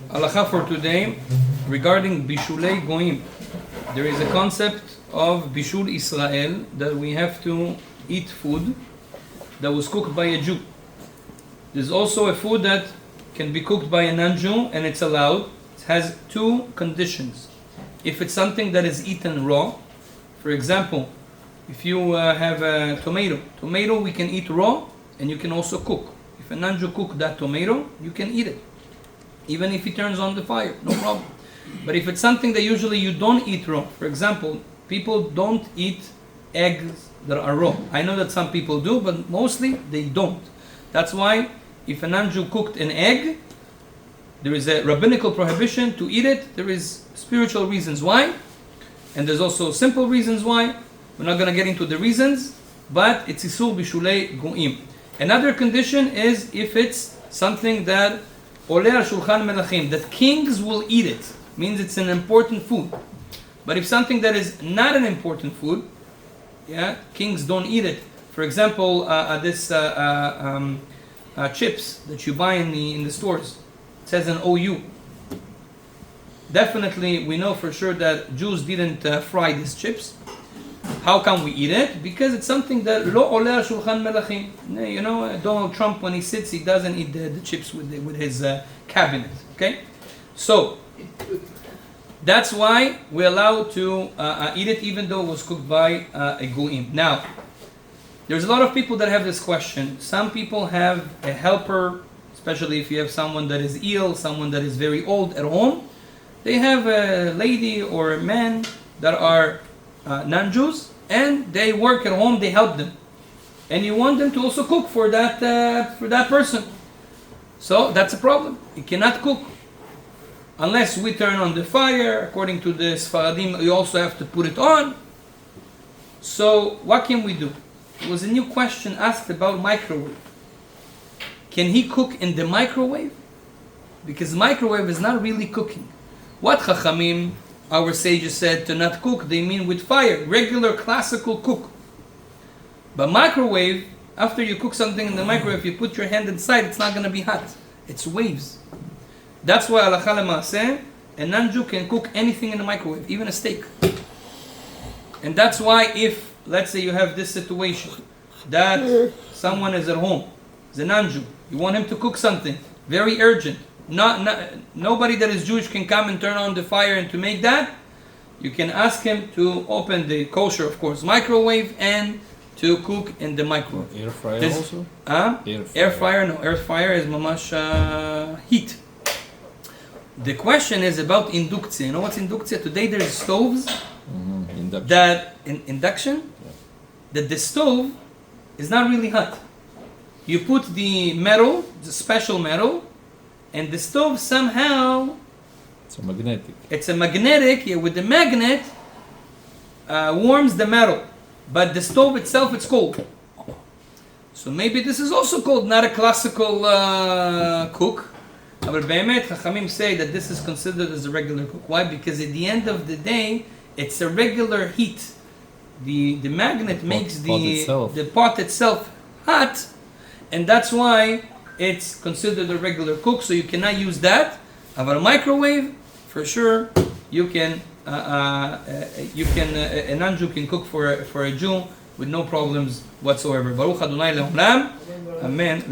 Halacha for today regarding Bishulei Goim. There is a concept of Bishul Israel that we have to eat food that was cooked by a Jew. There's also a food that can be cooked by a non-Jew and it's allowed. It has two conditions. If it's something that is eaten raw, for example, if you have a tomato we can eat raw and you can also cook. If a non-Jew cook that tomato, you can eat it. Even if he turns on the fire, no problem. But if it's something that usually you don't eat raw, for example, people don't eat eggs that are raw. I know that some people do, but mostly they don't. That's why if a non-Jew cooked an egg, there is a rabbinical prohibition to eat it. There is spiritual reasons why, and there's also simple reasons why. We're not going to get into the reasons, but it's Isur Bishulei Goim. Another condition is if it's something that Oleh al Shulchan Melachim, that kings will eat it, means it's an important food. But if something that is not an important food, kings don't eat it. For example, this chips that you buy in the stores, it says an OU. Definitely, we know for sure that Jews didn't fry these chips. How can we eat it? Because it's something that lo oleh shulchan melachim. You know, Donald Trump, when he sits, he doesn't eat the chips with his cabinet. Okay, so that's why we allow to eat it, even though it was cooked by a goim. Now, there's a lot of people that have this question. Some people have a helper, especially if you have someone that is ill, someone that is very old at home. They have a lady or a man that are non-Jews, and they work at home, they help them. And you want them to also cook for that person. So that's a problem. You cannot cook. Unless we turn on the fire, according to the Sfaradim, you also have to put it on. So what can we do? There was a new question asked about microwave. Can he cook in the microwave? Because microwave is not really cooking. What Chachamim, our sages, said to not cook, they mean with fire, regular classical cook. But microwave, after you cook something in the microwave, you put your hand inside, it's not going to be hot. It's waves. That's why halacha l'maaseh, a non-Jew can cook anything in the microwave, even a steak. And that's why if, let's say you have this situation, that someone is at home, is a non-Jew, you want him to cook something, very urgent, nobody that is Jewish can come and turn on the fire and to make that. You can ask him to open the kosher, of course, microwave and to cook in the microwave. Air fryer also? Air fryer, no. Air fryer is mamash heat. The question is about indukция. You know what's indukция? Today there is stoves Induction. that induction that the stove is not really hot. You put the metal, the special metal, and the stove somehow it's a magnetic, with the magnet warms the metal, but the stove itself, it's cold. So maybe this is also called not a classical cook. But Be'emet, Chachamim say that this is considered as a regular cook. Why? Because at the end of the day, it's a regular heat. The magnet makes the pot itself hot, and that's why it's considered a regular cook. So you cannot use that. But a microwave, for sure, you can. A non-Jew can cook for a Jew with no problems whatsoever. Baruch Adonai le'olam. Amen.